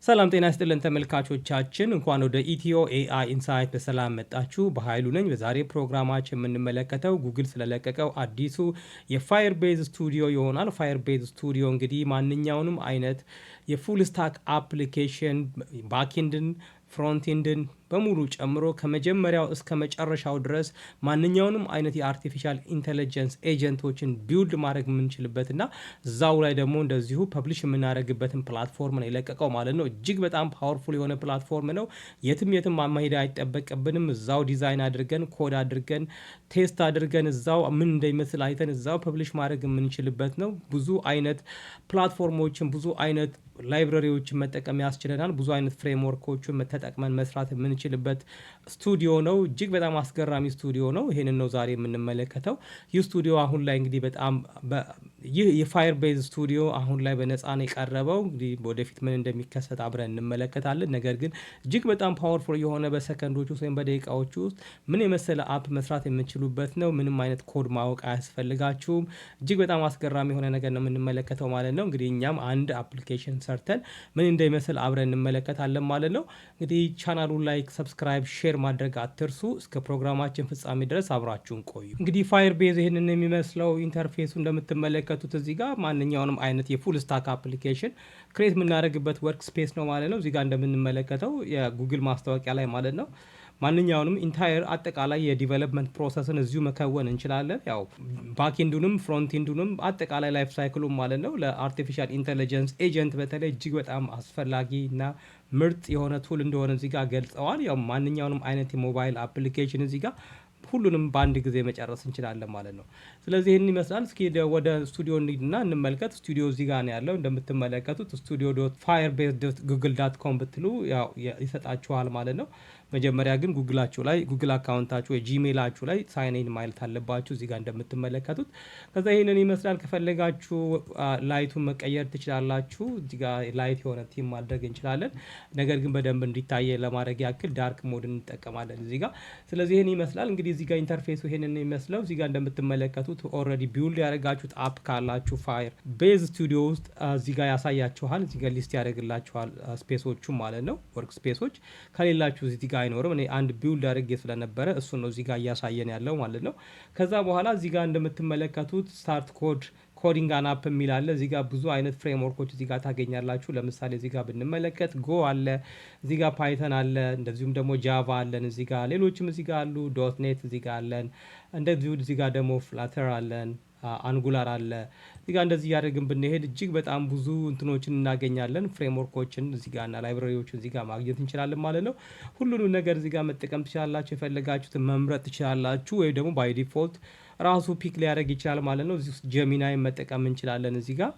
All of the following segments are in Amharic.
ሰላም ጤና ይስጥልን ተመልካቾቻችን፣ እንኳን ወደ ኢትዮ ኤአይ ኢንሳይት በሰላም መጣችሁ። በኃይሉ ነኝ። በዛሬ ፕሮግራማችን የምንመለከተው ጉግል ስለለቀቀው አዲሱ የፋየርቤዝ ስቱዲዮ ይሆናል። ፋየርቤዝ ስቱዲዮ እንግዲህ ማንኛውንም አይነት የፉል ስታክ አፕሊኬሽን ባክኤንድን ፍሮንቴንድን በሙሉ ጨምሮ ከመጀመሪያው እስከ መጨረሻው ድረስ ማንኛውንም አይነት የአርቲፊሻል ኢንተለጀንስ ኤጀንቶችን ቢውልድ ማድረግ የምንችልበትና እዛው ላይ ደግሞ እንደዚሁ ፐብሊሽ የምናደርግበትን ፕላትፎርም ነው የለቀቀው ማለት ነው። እጅግ በጣም ፓወርፉል የሆነ ፕላትፎርም ነው። የትም ማማሄድ አይጠበቅብንም። እዛው ዲዛይን አድርገን ኮድ አድርገን ቴስት አድርገን እዛው ምን እንደሚመስል አይተን እዛው ፐብሊሽ ማድረግ የምንችልበት ነው። ብዙ አይነት ፕላትፎርሞችን ብዙ አይነት ላይብረሪዎችን መጠቀም ያስችለናል። ብዙ አይነት ፍሬምወርኮችን ተጠቅመን መስራት የምንችልበት ስቱዲዮ ነው። እጅግ በጣም አስገራሚ ስቱዲዮ ነው። ይሄንን ነው ዛሬ የምንመለከተው። ይህ ስቱዲዮ አሁን ላይ እንግዲህ በጣም ይህ የፋየርቤዝ ስቱዲዮ አሁን ላይ በነፃ ነው የቀረበው። እንግዲህ ወደፊት ምን እንደሚከሰት አብረን እንመለከታለን። ነገር ግን እጅግ በጣም ፓወርፉል የሆነ በሰከንዶች ውስጥ ወይም በደቂቃዎች ውስጥ ምን የመሰለ አፕ መስራት የምንችሉበት ነው። ምንም አይነት ኮድ ማወቅ አያስፈልጋችሁም። እጅግ በጣም አስገራሚ የሆነ ነገር ነው የምንመለከተው ማለት ነው። እንግዲህ እኛም አንድ አፕሊኬሽን ሰርተን ምን እንደሚመስል አብረን እንመለከታለን ማለት ነው። እንግዲህ ቻናሉን ላይክ፣ ሰብስክራይብ፣ ሼር ማድረግ አትርሱ። እስከ ፕሮግራማችን ፍጻሜ ድረስ አብራችሁን ቆዩ። እንግዲህ ፋየርቤዝ ይህንን የሚመስለው ኢንተርፌሱ እንደምትመለከቱት እዚህ ጋር ማንኛውንም አይነት የፉል ስታክ አፕሊኬሽን ክሬት የምናደርግበት ወርክ ስፔስ ነው ማለት ነው። እዚህ ጋር እንደምንመለከተው የጉግል ማስታወቂያ ላይ ማለት ነው ማንኛውንም ኢንታየር አጠቃላይ የዲቨሎፕመንት ፕሮሰስን እዚሁ መከወን እንችላለን። ያው ባክኤንዱንም ፍሮንቴንዱንም አጠቃላይ ላይፍ ሳይክሉም ማለት ነው ለአርቲፊሻል ኢንተለጀንስ ኤጀንት በተለይ እጅግ በጣም አስፈላጊ እና ምርጥ የሆነ ቱል እንደሆነ እዚህ ጋር ገልጸዋል። ያው ማንኛውንም አይነት የሞባይል አፕሊኬሽን እዚህ ጋር ሁሉንም በአንድ ጊዜ መጨረስ እንችላለን ማለት ነው። ስለዚህ ይህን ይመስላል። እስኪ ወደ ስቱዲዮ እንሂድና እንመልከት። ስቱዲዮ እዚህ ጋር ነው ያለው እንደምትመለከቱት studio.firebase.google.com ብትሉ ያው ይሰጣችኋል ማለት ነው። መጀመሪያ ግን ጉግላችሁ ላይ ጉግል አካውንታችሁ ወይ ጂሜላችሁ ላይ ሳይን ኢን ማለት አለባችሁ እዚህ ጋር እንደምትመለከቱት። ከዛ ይሄንን ይመስላል። ከፈለጋችሁ ላይቱን መቀየር ትችላላችሁ። እዚህ ጋር ላይት የሆነ ቲም ማድረግ እንችላለን። ነገር ግን በደንብ እንዲታየ ለማድረግ ያክል ዳርክ ሞድ እንጠቀማለን እዚህ ጋር። ስለዚህ ይሄን ይመስላል። እንግዲህ እዚህ ጋር ኢንተርፌሱ ይሄንን የሚመስለው። እዚህ ጋር እንደምትመለከቱት ኦልሬዲ ቢውልድ ያደረጋችሁት አፕ ካላችሁ ፋየር ቤዝ ስቱዲዮ ውስጥ እዚህ ጋር ያሳያችኋል። እዚህ ጋር ሊስት ያደርግላችኋል ስፔሶቹ ማለት ነው፣ ወርክ ስፔሶች። ከሌላችሁ እዚህ ጋር አይኖርም። እኔ አንድ ቢውልድ አድርጌ ስለነበረ እሱ ነው እዚህ ጋር እያሳየን ያለው ማለት ነው። ከዛ በኋላ እዚህ ጋር እንደምትመለከቱት ስታርት ኮዲንግ አን አፕ የሚል አለ። እዚህ ጋር ብዙ አይነት ፍሬምወርኮች እዚህ ጋር ታገኛላችሁ። ለምሳሌ እዚህ ጋር ብንመለከት ጎ አለ፣ እዚህ ጋር ፓይተን አለ፣ እንደዚሁም ደግሞ ጃቫ አለን እዚህ ጋር፣ ሌሎችም እዚህ ጋር አሉ። ዶት ኔት እዚህ ጋር አለን፣ እንደዚሁ እዚህ ጋር ደግሞ ፍላተር አለን፣ አንጉላር አለ። እዚህ ጋር እንደዚህ እያደረግን ብንሄድ እጅግ በጣም ብዙ እንትኖችን እናገኛለን። ፍሬምወርኮችን እዚህ ጋር እና ላይብራሪዎችን እዚህ ጋር ማግኘት እንችላለን ማለት ነው። ሁሉንም ነገር እዚህ ጋር መጠቀም ትችላላችሁ። የፈለጋችሁትን መምረጥ ትችላላችሁ፣ ወይም ደግሞ ባይ ዲፎልት ራሱ ፒክ ሊያደርግ ይችላል ማለት ነው። እዚህ ውስጥ ጀሚናይ መጠቀም እንችላለን። እዚህ ጋር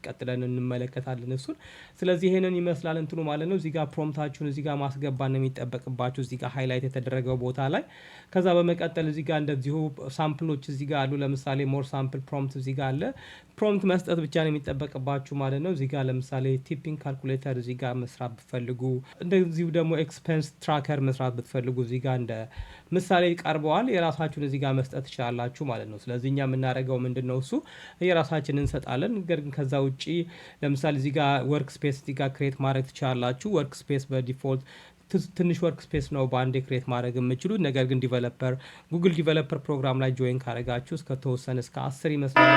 ቀጥለን እንመለከታለን እሱን። ስለዚህ ይሄንን ይመስላል እንትኑ ማለት ነው። እዚህ ጋር ፕሮምፕታችሁን እዚህ ጋር ማስገባት ነው የሚጠበቅባችሁ እዚህ ጋር ሃይላይት የተደረገው ቦታ ላይ። ከዛ በመቀጠል እዚህ ጋር እንደዚሁ ሳምፕሎች እዚህ ጋር አሉ። ለምሳሌ ሞር ሳምፕል ፕሮምፕት እዚህ ጋር አለ። ፕሮምፕት መስጠት ብቻ ነው የሚጠበቅባችሁ ማለት ነው። እዚህ ጋር ለምሳሌ ቲፒንግ ካልኩሌተር እዚህ ጋር መስራት ብትፈልጉ፣ እንደዚሁ ደግሞ ኤክስፔንስ ትራከር መስራት ብትፈልጉ እዚህ ጋር እንደ ምሳሌ ቀርበዋል። የራሳችሁን እዚህ ጋር መስጠት ትችላላችሁ ማለት ነው። ስለዚህ እኛ የምናደርገው ምንድነው እሱ የራሳችንን እንሰጣለን። ነገር ግን ከዛ ውጪ ለምሳሌ እዚህ ጋር ወርክ ስፔስ እዚህ ጋር ክሬት ማድረግ ትችላላችሁ። ወርክ ስፔስ በዲፎልት ትንሽ ወርክ ስፔስ ነው በአንዴ ክሬት ማድረግ የምችሉት። ነገር ግን ጉግል ዲቨሎፐር ፕሮግራም ላይ ጆይን ካረጋችሁ እስከተወሰነ እስከ 10 ይመስላል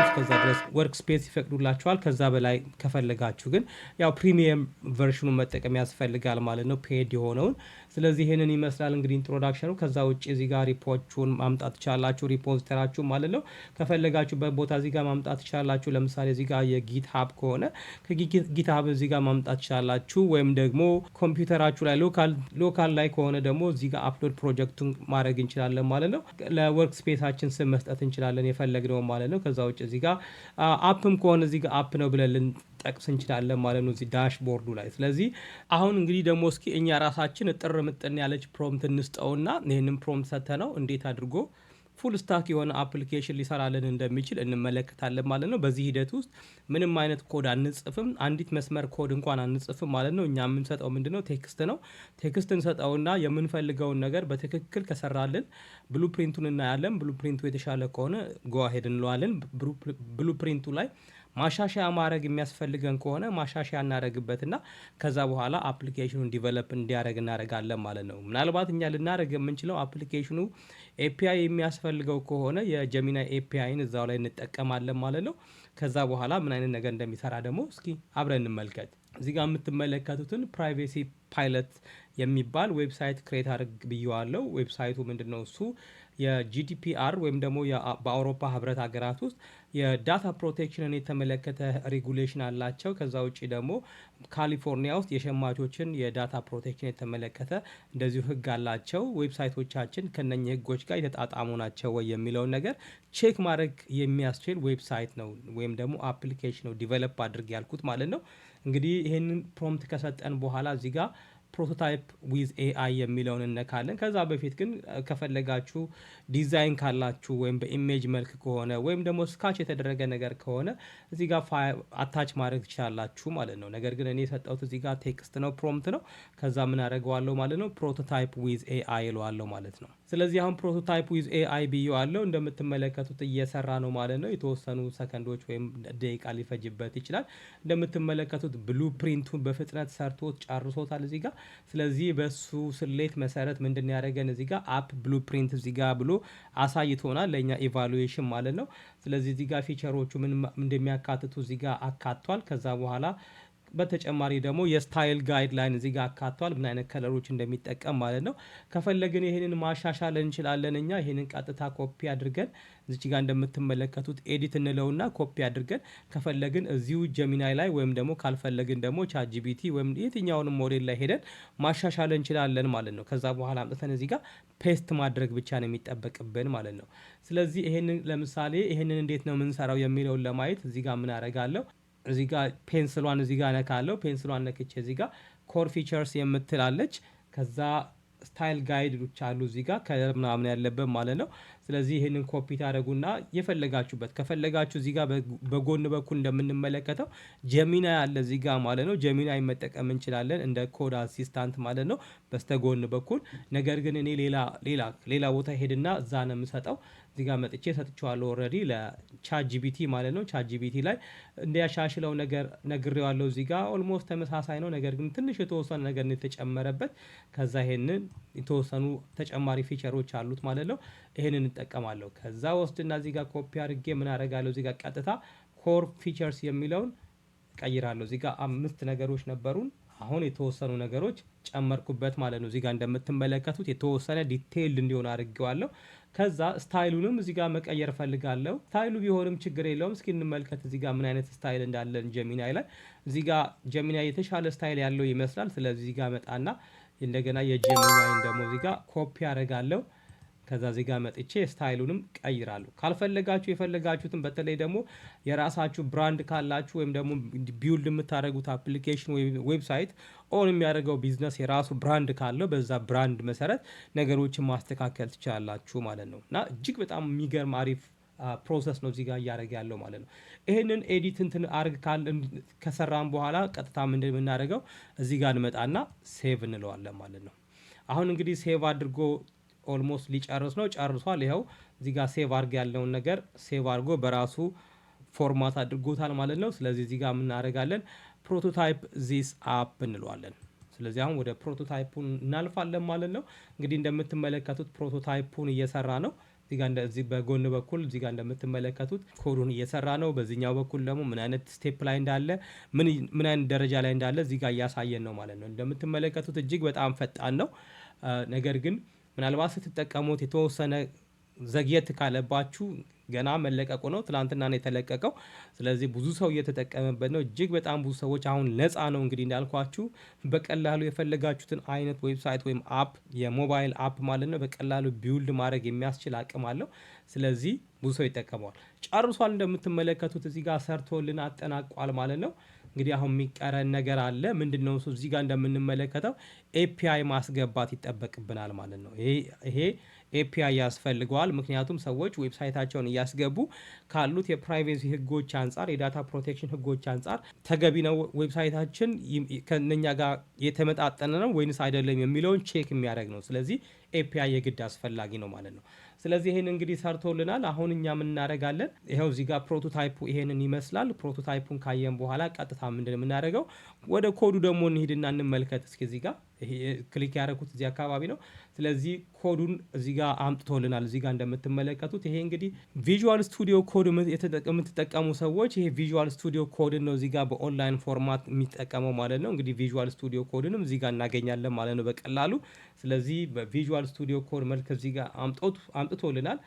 እስከዛ ድረስ ወርክ ስፔስ ይፈቅዱላችኋል። ከዛ በላይ ከፈለጋችሁ ግን ያው ፕሪሚየም ቨርሽኑን መጠቀም ያስፈልጋል ማለት ነው፣ ፔድ የሆነውን። ስለዚህ ይሄንን ይመስላል እንግዲህ ኢንትሮዳክሽኑ። ከዛ ውጭ እዚህ ጋር ሪፖርቱን ማምጣት ትችላላችሁ፣ ሪፖዚተራችሁ ማለት ነው። ከፈለጋችሁበት ቦታ እዚህ ጋር ማምጣት ትችላላችሁ። ለምሳሌ እዚህ ጋር የጊትሃብ ከሆነ ከጊትሃብ እዚህ ጋር ማምጣት ትችላላችሁ፣ ወይም ደግሞ ኮምፒውተራችሁ ላይ ሎካል ላይ ከሆነ ደግሞ እዚህ ጋር አፕሎድ ፕሮጀክቱን ማድረግ እንችላለን ማለት ነው። ለወርክ ስፔሳችን ስም መስጠት እንችላለን የፈለግነው ማለት ነው። ከዛ ውጭ እዚህ ጋር አፕም ከሆነ እዚህ ጋር አፕ ነው ብለን ጠቅስ እንችላለን ማለት ነው እዚህ ዳሽቦርዱ ላይ። ስለዚህ አሁን እንግዲህ ደግሞ እስኪ እኛ ራሳችን እጥር ምጥን ያለች ፕሮምፕት እንስጠውና ይህንን ፕሮምፕት ሰጥተነው እንዴት አድርጎ ፉል ስታክ የሆነ አፕሊኬሽን ሊሰራልን እንደሚችል እንመለከታለን ማለት ነው። በዚህ ሂደት ውስጥ ምንም አይነት ኮድ አንጽፍም፣ አንዲት መስመር ኮድ እንኳን አንጽፍም ማለት ነው። እኛ የምንሰጠው ምንድነው ቴክስት ነው። ቴክስት እንሰጠውና የምንፈልገውን ነገር በትክክል ከሰራልን ብሉፕሪንቱን እናያለን። ብሉፕሪንቱ የተሻለ ከሆነ ጎ አሄድ እንለዋለን። ብሉፕሪንቱ ላይ ማሻሻያ ማድረግ የሚያስፈልገን ከሆነ ማሻሻያ እናደርግበትና ከዛ በኋላ አፕሊኬሽኑን ዲቨሎፕ እንዲያደርግ እናደርጋለን ማለት ነው። ምናልባት እኛ ልናደርግ የምንችለው አፕሊኬሽኑ ኤፒአይ የሚያስፈልገው ከሆነ የጀሚናይ ኤፒአይን እዛው ላይ እንጠቀማለን ማለት ነው። ከዛ በኋላ ምን አይነት ነገር እንደሚሰራ ደግሞ እስኪ አብረን እንመልከት። እዚህ ጋር የምትመለከቱትን ፕራይቬሲ ፓይለት የሚባል ዌብሳይት ክሬት አድርግ ብየዋለው። ዌብሳይቱ ምንድነው? እሱ የጂዲፒአር ወይም ደግሞ በአውሮፓ ህብረት ሀገራት ውስጥ የዳታ ፕሮቴክሽንን የተመለከተ ሬጉሌሽን አላቸው። ከዛ ውጭ ደግሞ ካሊፎርኒያ ውስጥ የሸማቾችን የዳታ ፕሮቴክሽን የተመለከተ እንደዚሁ ህግ አላቸው። ዌብሳይቶቻችን ከነኚህ ህጎች ጋር የተጣጣሙ ናቸው ወይ የሚለውን ነገር ቼክ ማድረግ የሚያስችል ዌብሳይት ነው ወይም ደግሞ አፕሊኬሽን ነው ዲቨሎፕ አድርግ ያልኩት ማለት ነው። እንግዲህ ይህንን ፕሮምፕት ከሰጠን በኋላ እዚህ ጋር ፕሮቶታይፕ ዊዝ ኤአይ የሚለውን እነካለን። ከዛ በፊት ግን ከፈለጋችሁ ዲዛይን ካላችሁ ወይም በኢሜጅ መልክ ከሆነ ወይም ደግሞ ስካች የተደረገ ነገር ከሆነ እዚህ ጋር አታች ማድረግ ትችላላችሁ ማለት ነው። ነገር ግን እኔ የሰጠሁት እዚህ ጋር ቴክስት ነው፣ ፕሮምፕት ነው። ከዛ ምን አደርገዋለሁ ማለት ነው? ፕሮቶታይፕ ዊዝ ኤአይ እለዋለሁ ማለት ነው። ስለዚህ አሁን ፕሮቶታይፕ ዊዝ ኤአይ ብየዋለሁ። እንደምትመለከቱት እየሰራ ነው ማለት ነው። የተወሰኑ ሰከንዶች ወይም ደቂቃ ሊፈጅበት ይችላል። እንደምትመለከቱት ብሉ ፕሪንቱን በፍጥነት ሰርቶት ጨርሶታል እዚህ ጋር። ስለዚህ በሱ ስሌት መሰረት ምንድን ያደረገን እዚህ ጋር አፕ ብሉ ፕሪንት እዚህ ጋር ብሎ አሳይቶናል ለእኛ ኢቫሉዌሽን ማለት ነው። ስለዚህ እዚህ ጋር ፊቸሮቹ ምን እንደሚያካትቱ እዚህ ጋር አካቷል። ከዛ በኋላ በተጨማሪ ደግሞ የስታይል ጋይድላይን እዚህ ጋር አካቷል፣ ምን አይነት ከለሮች እንደሚጠቀም ማለት ነው። ከፈለግን ይህንን ማሻሻል እንችላለን። እኛ ይህንን ቀጥታ ኮፒ አድርገን እዚች ጋር እንደምትመለከቱት ኤዲት እንለውና ኮፒ አድርገን ከፈለግን እዚሁ ጀሚናይ ላይ ወይም ደግሞ ካልፈለግን ደግሞ ቻትጂፒቲ ወይም የትኛውንም ሞዴል ላይ ሄደን ማሻሻል እንችላለን ማለት ነው። ከዛ በኋላ አምጥተን እዚህ ጋር ፔስት ማድረግ ብቻ ነው የሚጠበቅብን ማለት ነው። ስለዚህ ይሄንን ለምሳሌ ይሄንን እንዴት ነው የምንሰራው የሚለውን ለማየት እዚህ ጋር ምን አደርጋለሁ? እዚህ ጋር ፔንስሏን እዚህ ጋር ነካለሁ። ፔንስሏን ነክቼ እዚህ ጋር ኮር ፊቸርስ የምትላለች። ከዛ ስታይል ጋይዶች አሉ እዚህ ጋር ከለር ምናምን ያለበት ማለት ነው። ስለዚህ ይህንን ኮፒ ታደረጉና የፈለጋችሁበት ከፈለጋችሁ እዚህ ጋር በጎን በኩል እንደምንመለከተው ጀሚናይ አለ እዚህ ጋር ማለት ነው። ጀሚናይ መጠቀም እንችላለን እንደ ኮድ አሲስታንት ማለት ነው በስተጎን በኩል። ነገር ግን እኔ ሌላ ቦታ ሄድና እዛ ነው የምሰጠው። እዚህ ጋር መጥቼ ሰጥቼዋለሁ ኦልሬዲ ለቻት ጂፒቲ ማለት ነው። ቻት ጂፒቲ ላይ እንዲያሻሽለው ነገር ነግሬዋለሁ። እዚህ ጋር ኦልሞስት ተመሳሳይ ነው። ነገር ግን ትንሽ የተወሰነ ነገር ነው የተጨመረበት። ከዛ ይሄንን የተወሰኑ ተጨማሪ ፊቸሮች አሉት ማለት ነው። ይሄንን እንጠቀማለሁ። ከዛ ወስድና እዚህ ጋር ኮፒ አድርጌ ምን አደርጋለሁ? እዚህ ጋር ቀጥታ ኮር ፊቸርስ የሚለውን ቀይራለሁ። እዚህ ጋር 5 ነገሮች ነበሩን። አሁን የተወሰኑ ነገሮች ጨመርኩበት ማለት ነው። እዚህ ጋር እንደምትመለከቱት የተወሰነ ዲቴይል እንዲሆን አድርጌዋለሁ። ከዛ ስታይሉንም እዚህ ጋር መቀየር ፈልጋለሁ። ስታይሉ ቢሆንም ችግር የለውም። እስኪ እንመልከት እዚህ ጋር ምን አይነት ስታይል እንዳለን ጀሚናይ ላይ። እዚህ ጋር ጀሚናይ የተሻለ ስታይል ያለው ይመስላል። ስለዚህ እዚህ ጋር መጣና እንደገና የጀሚናይን ደግሞ እዚህ ጋር ኮፒ አደርጋለሁ። ከዛ እዚህ ጋር መጥቼ ስታይሉንም ቀይራለሁ። ካልፈለጋችሁ የፈለጋችሁትን በተለይ ደግሞ የራሳችሁ ብራንድ ካላችሁ ወይም ደግሞ ቢውልድ የምታደርጉት አፕሊኬሽን ወይ ዌብሳይት ኦን የሚያደርገው ቢዝነስ የራሱ ብራንድ ካለው በዛ ብራንድ መሰረት ነገሮችን ማስተካከል ትችላላችሁ ማለት ነው። እና እጅግ በጣም የሚገርም አሪፍ ፕሮሰስ ነው እዚህ ጋር እያደረገ ያለው ማለት ነው። ይሄንን ኤዲት እንትን አርግ ከሰራን በኋላ ቀጥታ ምንድን የምናደርገው እዚህ ጋር እንመጣና ሴቭ እንለዋለን ማለት ነው። አሁን እንግዲህ ሴቭ አድርጎ ኦልሞስት ሊጨርስ ነው። ጨርሷል። ይኸው እዚህ ጋር ሴቭ አድርግ ያለውን ነገር ሴቭ አድርጎ በራሱ ፎርማት አድርጎታል ማለት ነው። ስለዚህ እዚህ ጋር የምናደርጋለን ፕሮቶታይፕ ዚስ አፕ እንለዋለን። ስለዚህ አሁን ወደ ፕሮቶታይፑን እናልፋለን ማለት ነው። እንግዲህ እንደምትመለከቱት ፕሮቶታይፑን እየሰራ ነው። እዚህ በጎን በኩል እዚህ ጋር እንደምትመለከቱት ኮዱን እየሰራ ነው። በዚህኛው በኩል ደግሞ ምን አይነት ስቴፕ ላይ እንዳለ ምን አይነት ደረጃ ላይ እንዳለ እዚህ ጋር እያሳየን ነው ማለት ነው። እንደምትመለከቱት እጅግ በጣም ፈጣን ነው። ነገር ግን ምናልባት ስትጠቀሙት የተወሰነ ዘግየት ካለባችሁ ገና መለቀቁ ነው። ትላንትና ነው የተለቀቀው። ስለዚህ ብዙ ሰው እየተጠቀመበት ነው። እጅግ በጣም ብዙ ሰዎች አሁን ነፃ ነው። እንግዲህ እንዳልኳችሁ በቀላሉ የፈለጋችሁትን አይነት ዌብሳይት ወይም አፕ የሞባይል አፕ ማለት ነው በቀላሉ ቢውልድ ማድረግ የሚያስችል አቅም አለው። ስለዚህ ብዙ ሰው ይጠቀመዋል። ጨርሷል። እንደምትመለከቱት እዚህ ጋር ሰርቶልን አጠናቋል ማለት ነው። እንግዲህ አሁን የሚቀረን ነገር አለ። ምንድነው እሱ? እዚህ ጋር እንደምንመለከተው ኤፒአይ ማስገባት ይጠበቅብናል ማለት ነው። ይሄ ኤፒአይ ያስፈልገዋል። ምክንያቱም ሰዎች ዌብሳይታቸውን እያስገቡ ካሉት የፕራይቬሲ ህጎች አንጻር፣ የዳታ ፕሮቴክሽን ህጎች አንጻር ተገቢ ነው ዌብሳይታችን ከነኛ ጋር የተመጣጠነ ነው ወይንስ አይደለም የሚለውን ቼክ የሚያደርግ ነው። ስለዚህ ኤፒአይ የግድ አስፈላጊ ነው ማለት ነው። ስለዚህ ይሄን እንግዲህ ሰርቶልናል። አሁን እኛ ምን እናደርጋለን? ይሄው እዚህ ጋር ፕሮቶታይፑ ይሄንን ይመስላል። ፕሮቶታይፑን ካየን በኋላ ቀጥታ ምንድን የምናደርገው ወደ ኮዱ ደግሞ እንሂድና እንመልከት። እስኪ እዚህ ጋር ይሄ ክሊክ ያደረኩት እዚህ አካባቢ ነው። ስለዚህ ኮዱን እዚህ ጋር አምጥቶልናል። እዚህ ጋር እንደምትመለከቱት ይሄ እንግዲህ ቪዥዋል ስቱዲዮ ኮድ የምትጠቀሙ ሰዎች ይሄ ቪዥዋል ስቱዲዮ ኮድን ነው እዚህ ጋር በኦንላይን ፎርማት የሚጠቀመው ማለት ነው። እንግዲህ ቪዥዋል ስቱዲዮ ኮድንም እዚህ ጋር እናገኛለን ማለት ነው በቀላሉ። ስለዚህ በቪዥዋል ስቱዲዮ ኮድ መልክ እዚህ ጋር አምጥቶልናል።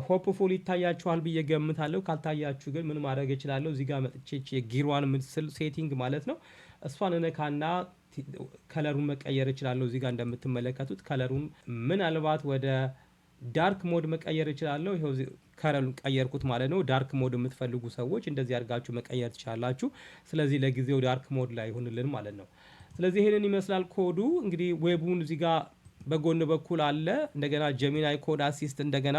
ሆፕፉል ይታያችኋል ብዬ ገምታለሁ። ካልታያችሁ ግን ምን ማድረግ እችላለሁ? እዚህ ጋር መጥቼ የጊሯን ምስል ሴቲንግ ማለት ነው እሷን እነካና ከለሩን መቀየር እችላለሁ። እዚህ ጋር እንደምትመለከቱት ከለሩን ምናልባት ወደ ዳርክ ሞድ መቀየር እችላለሁ። ይሄው ከለሩን ቀየርኩት ማለት ነው። ዳርክ ሞድ የምትፈልጉ ሰዎች እንደዚህ አድርጋችሁ መቀየር ትችላላችሁ። ስለዚህ ለጊዜው ዳርክ ሞድ ላይ ይሁንልን ማለት ነው። ስለዚህ ይሄንን ይመስላል ኮዱ። እንግዲህ ዌቡን እዚህ ጋር በጎን በኩል አለ። እንደገና ጀሚናይ ኮድ አሲስት እንደገና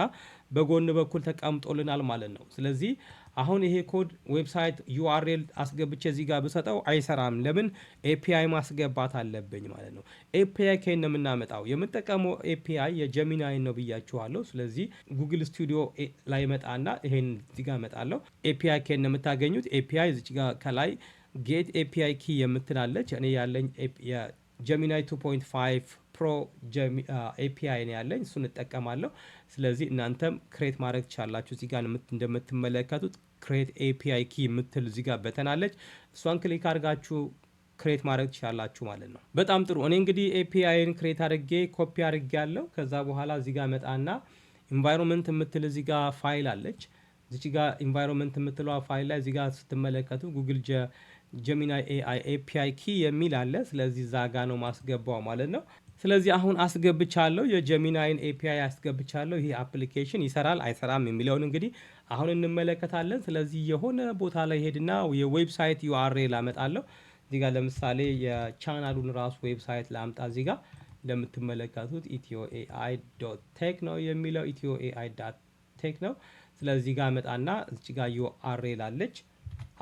በጎን በኩል ተቀምጦልናል ማለት ነው። ስለዚህ አሁን ይሄ ኮድ ዌብሳይት ዩአርኤል አስገብቼ እዚህ ጋር ብሰጠው አይሰራም። ለምን? ኤፒአይ ማስገባት አለብኝ ማለት ነው። ኤፒአይ ከየት ነው የምናመጣው? የምጠቀመው ኤፒአይ የጀሚናይ ነው ብያችኋለሁ። ስለዚህ ጉግል ስቱዲዮ ላይ መጣና ይሄን እዚህ ጋር መጣለሁ። ኤፒአይ ከየት ነው የምታገኙት? ኤፒአይ እዚህ ጋር ከላይ ጌት ኤፒአይ ኪ የምትላለች። እኔ ያለኝ ጀሚናይ 2.5 ፕሮ ኤፒአይ ነው ያለኝ፣ እሱን እጠቀማለሁ። ስለዚህ እናንተም ክሬት ማድረግ ትችላላችሁ። እዚህ ጋር እንደምትመለከቱት ክሬት ኤፒአይ ኪ የምትል እዚህ ጋር በተናለች። እሷን ክሊክ አድርጋችሁ ክሬት ማድረግ ትችላላችሁ ማለት ነው። በጣም ጥሩ። እኔ እንግዲህ ኤፒአይን ክሬት አድርጌ ኮፒ አድርጌ ያለው። ከዛ በኋላ እዚህ ጋር መጣና ኢንቫይሮንመንት የምትል እዚህ ጋር ፋይል አለች። እዚህ ጋር ኢንቫይሮንመንት የምትለዋ ፋይል ላይ እዚህ ጋር ስትመለከቱ ጉግል ጀሚናይ ኤአይ ኤፒአይ ኪ የሚል አለ። ስለዚህ ዛጋ ነው ማስገባው ማለት ነው። ስለዚህ አሁን አስገብቻለሁ፣ የጀሚናይን ኤፒአይ አስገብቻለሁ። ይሄ አፕሊኬሽን ይሰራል አይሰራም የሚለውን እንግዲህ አሁን እንመለከታለን። ስለዚህ የሆነ ቦታ ላይ ሄድና የዌብሳይት ዩአርኤል አመጣለሁ። እዚህ ጋር ለምሳሌ የቻናሉን ራሱ ዌብሳይት ላምጣ። እዚህ ጋር እንደምትመለከቱት etioai.tech ነው የሚለው፣ etioai.tech ነው። ስለዚህ ጋር መጣና እዚህ ጋር ዩአርኤል አለች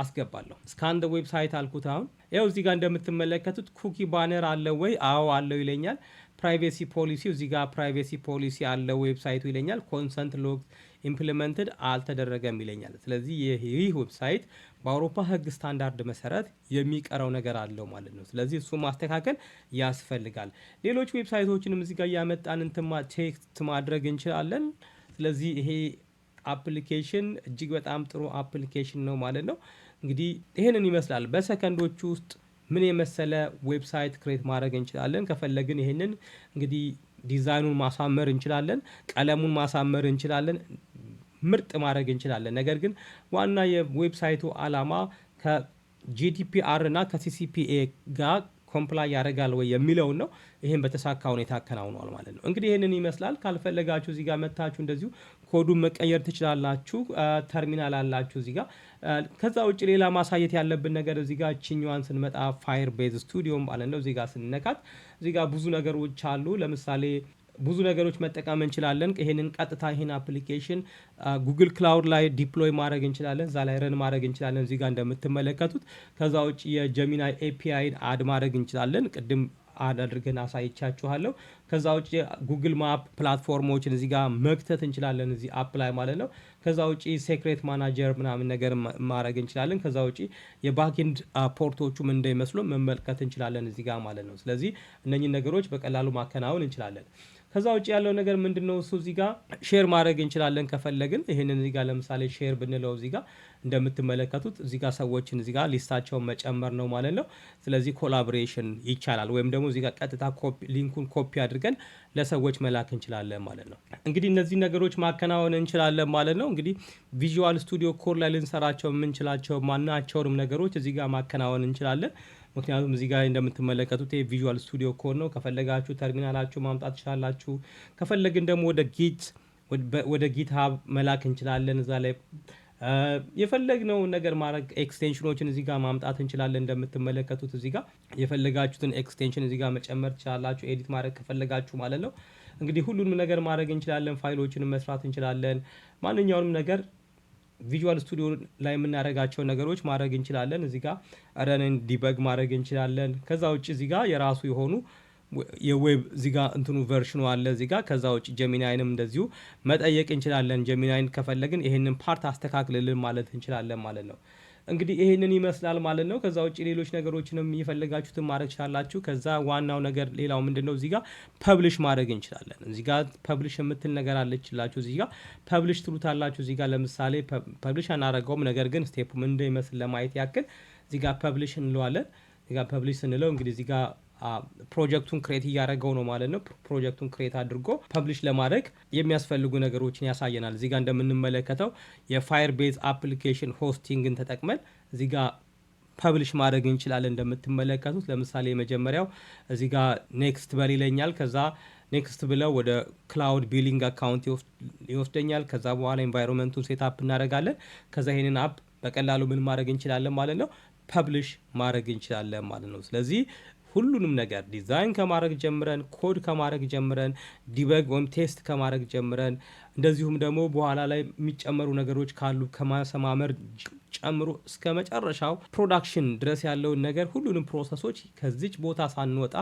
አስገባለሁ። ስካን ደ ዌብሳይት አልኩት። አሁን ያው እዚህ ጋር እንደምትመለከቱት ኩኪ ባነር አለ ወይ? አዎ አለው ይለኛል። ፕራይቬሲ ፖሊሲ እዚህ ጋር ፕራይቬሲ ፖሊሲ አለው ዌብሳይቱ ይለኛል። ኮንሰንት ሎግ ኢምፕሊመንትድ አልተደረገም ይለኛል። ስለዚህ ይህ ዌብሳይት በአውሮፓ ሕግ ስታንዳርድ መሰረት የሚቀረው ነገር አለው ማለት ነው። ስለዚህ እሱ ማስተካከል ያስፈልጋል። ሌሎች ዌብሳይቶችንም እዚህ ጋር እያመጣን ቴክስት ማድረግ እንችላለን። ስለዚህ ይሄ አፕሊኬሽን እጅግ በጣም ጥሩ አፕሊኬሽን ነው ማለት ነው። እንግዲህ ይሄንን ይመስላል። በሰከንዶች ውስጥ ምን የመሰለ ዌብሳይት ክሬት ማድረግ እንችላለን። ከፈለግን ይሄንን እንግዲህ ዲዛይኑን ማሳመር እንችላለን፣ ቀለሙን ማሳመር እንችላለን፣ ምርጥ ማድረግ እንችላለን። ነገር ግን ዋና የዌብሳይቱ አላማ ከጂዲፒአር እና ከሲሲፒኤ ጋር ኮምፕላይ ያደርጋል ወይ የሚለውን ነው። ይህን በተሳካ ሁኔታ አከናውኗል ማለት ነው። እንግዲህ ይህንን ይመስላል። ካልፈለጋችሁ እዚህ ጋር መታችሁ እንደዚሁ ኮዱን መቀየር ትችላላችሁ። ተርሚናል አላችሁ እዚህ ጋር። ከዛ ውጭ ሌላ ማሳየት ያለብን ነገር እዚህ ጋር ችኛዋን ስንመጣ ፋየር ቤዝ ስቱዲዮ ማለት ነው። እዚህ ጋር ስንነካት እዚህ ጋር ብዙ ነገሮች አሉ። ለምሳሌ ብዙ ነገሮች መጠቀም እንችላለን። ይሄንን ቀጥታ ይሄን አፕሊኬሽን ጉግል ክላውድ ላይ ዲፕሎይ ማድረግ እንችላለን። እዛ ላይ ረን ማድረግ እንችላለን እዚህ ጋር እንደምትመለከቱት። ከዛ ውጭ የጀሚናይ ኤፒአይን አድ ማድረግ እንችላለን። ቅድም አድ አድርገን አሳይቻችኋለሁ። ከዛ ውጭ ጉግል ማፕ ፕላትፎርሞችን እዚህ ጋር መክተት እንችላለን እዚህ አፕ ላይ ማለት ነው። ከዛ ውጭ ሴክሬት ማናጀር ምናምን ነገር ማድረግ እንችላለን። ከዛ ውጭ የባክኤንድ ፖርቶቹም እንደሚመስሉ መመልከት እንችላለን እዚህ ጋር ማለት ነው። ስለዚህ እነኚህን ነገሮች በቀላሉ ማከናወን እንችላለን። ከዛ ውጭ ያለው ነገር ምንድነው? እሱ እዚህ ጋር ሼር ማድረግ እንችላለን ከፈለግን። ይሄንን እዚህ ጋር ለምሳሌ ሼር ብንለው እዚህ ጋር እንደምትመለከቱት እዚህ ጋር ሰዎችን እዚህ ጋር ሊስታቸውን መጨመር ነው ማለት ነው። ስለዚህ ኮላቦሬሽን ይቻላል። ወይም ደግሞ እዚህ ጋር ቀጥታ ሊንኩን ኮፒ አድርገን ለሰዎች መላክ እንችላለን ማለት ነው። እንግዲህ እነዚህ ነገሮች ማከናወን እንችላለን ማለት ነው። እንግዲህ ቪዥዋል ስቱዲዮ ኮድ ላይ ልንሰራቸው የምንችላቸው ማናቸውንም ነገሮች እዚህ ጋር ማከናወን እንችላለን። ምክንያቱም እዚህ ጋር እንደምትመለከቱት ቪዥዋል ስቱዲዮ ኮድ ነው። ከፈለጋችሁ ተርሚናላችሁ ማምጣት ትችላላችሁ። ከፈለግን ደግሞ ወደ ጊትሃብ መላክ እንችላለን። እዛ ላይ የፈለግነው ነገር ማድረግ ኤክስቴንሽኖችን እዚህ ጋር ማምጣት እንችላለን። እንደምትመለከቱት እዚህ ጋር የፈለጋችሁትን ኤክስቴንሽን እዚህ ጋር መጨመር ትችላላችሁ፣ ኤዲት ማድረግ ከፈለጋችሁ ማለት ነው። እንግዲህ ሁሉንም ነገር ማድረግ እንችላለን። ፋይሎችን መስራት እንችላለን። ማንኛውንም ነገር ቪዥዋል ስቱዲዮ ላይ የምናደርጋቸው ነገሮች ማድረግ እንችላለን። እዚህ ጋር ረንን ዲበግ ማድረግ እንችላለን። ከዛ ውጭ እዚህ ጋር የራሱ የሆኑ የዌብ እዚህ ጋር እንትኑ ቨርሽኑ አለ እዚህ ጋር። ከዛ ውጭ ጀሚናይንም እንደዚሁ መጠየቅ እንችላለን። ጀሚናይን ከፈለግን ይሄንን ፓርት አስተካክልልን ማለት እንችላለን ማለት ነው። እንግዲህ ይሄንን ይመስላል ማለት ነው። ከዛ ውጭ ሌሎች ነገሮችንም እየፈለጋችሁትን ማድረግ ትችላላችሁ። ከዛ ዋናው ነገር ሌላው ምንድነው እዚህ ጋር ፐብሊሽ ማድረግ እንችላለን። እዚህ ጋር ፐብሊሽ የምትል ነገር አለችላችሁ። እዚህ ጋር ፐብሊሽ ትሉታላችሁ። እዚህ ጋር ለምሳሌ ፐብሊሽ አናደርገውም፣ ነገር ግን ስቴፕ ምን እንደሚመስል ለማየት ያክል እዚህ ጋር ፐብሊሽ እንለዋለን። እዚህ ጋር ፐብሊሽ ስንለው እንግዲህ እዚህ ጋር ፕሮጀክቱን ክሬት እያደረገው ነው ማለት ነው። ፕሮጀክቱን ክሬት አድርጎ ፐብሊሽ ለማድረግ የሚያስፈልጉ ነገሮችን ያሳየናል። እዚህ ጋር እንደምንመለከተው የፋየር ቤዝ አፕሊኬሽን ሆስቲንግን ተጠቅመን እዚህ ጋር ፐብሊሽ ማድረግ እንችላለን። እንደምትመለከቱት ለምሳሌ የመጀመሪያው እዚህ ጋር ኔክስት በል ይለኛል። ከዛ ኔክስት ብለው ወደ ክላውድ ቢሊንግ አካውንት ይወስደኛል። ከዛ በኋላ ኤንቫይሮንመንቱን ሴት አፕ እናደርጋለን። ከዛ ይሄንን አፕ በቀላሉ ምን ማድረግ እንችላለን ማለት ነው፣ ፐብሊሽ ማድረግ እንችላለን ማለት ነው። ስለዚህ ሁሉንም ነገር ዲዛይን ከማድረግ ጀምረን ኮድ ከማድረግ ጀምረን ዲበግ ወይም ቴስት ከማድረግ ጀምረን እንደዚሁም ደግሞ በኋላ ላይ የሚጨመሩ ነገሮች ካሉ ከማሰማመር ጨምሮ እስከ መጨረሻው ፕሮዳክሽን ድረስ ያለውን ነገር ሁሉንም ፕሮሰሶች ከዚች ቦታ ሳንወጣ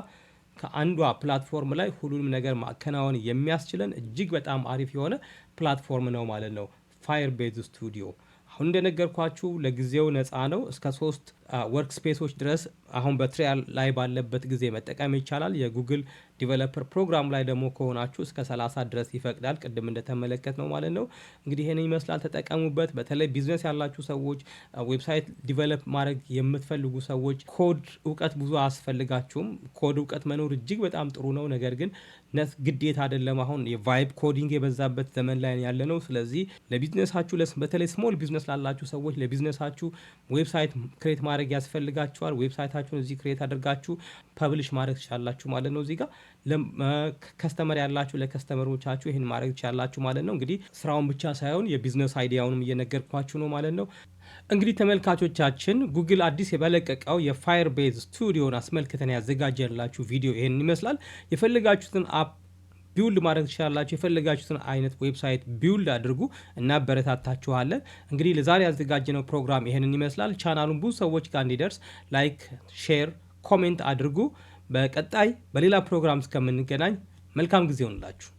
ከአንዷ ፕላትፎርም ላይ ሁሉንም ነገር ማከናወን የሚያስችለን እጅግ በጣም አሪፍ የሆነ ፕላትፎርም ነው ማለት ነው ፋየር ቤዝ ስቱዲዮ። አሁን እንደነገርኳችሁ ለጊዜው ነፃ ነው። እስከ 3 ወርክ ስፔሶች ድረስ አሁን በትሪያል ላይ ባለበት ጊዜ መጠቀም ይቻላል። የጉግል ዲቨሎፐር ፕሮግራም ላይ ደግሞ ከሆናችሁ እስከ 30 ድረስ ይፈቅዳል። ቅድም እንደተመለከት ነው ማለት ነው። እንግዲህ ይሄን ይመስላል፣ ተጠቀሙበት። በተለይ ቢዝነስ ያላችሁ ሰዎች፣ ዌብሳይት ዲቨሎፕ ማድረግ የምትፈልጉ ሰዎች ኮድ እውቀት ብዙ አያስፈልጋችሁም። ኮድ እውቀት መኖር እጅግ በጣም ጥሩ ነው፣ ነገር ግን ግዴታ አይደለም። አሁን የቫይብ ኮዲንግ የበዛበት ዘመን ላይ ያለ ነው። ስለዚህ ለቢዝነሳችሁ በተለይ ስሞል ቢዝነስ ላላችሁ ሰዎች ለቢዝነሳችሁ ዌብሳይት ክሬት ማድረግ ያስፈልጋችኋል። ዌብሳይታችሁን እዚህ ክሬት አድርጋችሁ ፐብሊሽ ማድረግ ትችላላችሁ ማለት ነው። እዚህ ጋር ከስተመር ያላችሁ ለከስተመሮቻችሁ ይህን ማድረግ ትችላላችሁ ማለት ነው። እንግዲህ ስራውን ብቻ ሳይሆን የቢዝነስ አይዲያውንም እየነገርኳችሁ ነው ማለት ነው። እንግዲህ ተመልካቾቻችን ጉግል አዲስ የበለቀቀው የፋየር ቤዝ ስቱዲዮን አስመልክተን ያዘጋጀላችሁ ቪዲዮ ይህንን ይመስላል። የፈለጋችሁትን አፕ ቢውልድ ማድረግ ትችላላችሁ። የፈለጋችሁትን አይነት ዌብሳይት ቢውልድ አድርጉ እና በረታታችኋለን። እንግዲህ ለዛሬ ያዘጋጀነው ፕሮግራም ይህንን ይመስላል። ቻናሉን ብዙ ሰዎች ጋር እንዲደርስ ላይክ፣ ሼር፣ ኮሜንት አድርጉ። በቀጣይ በሌላ ፕሮግራም እስከምንገናኝ መልካም ጊዜ ይሁንላችሁ።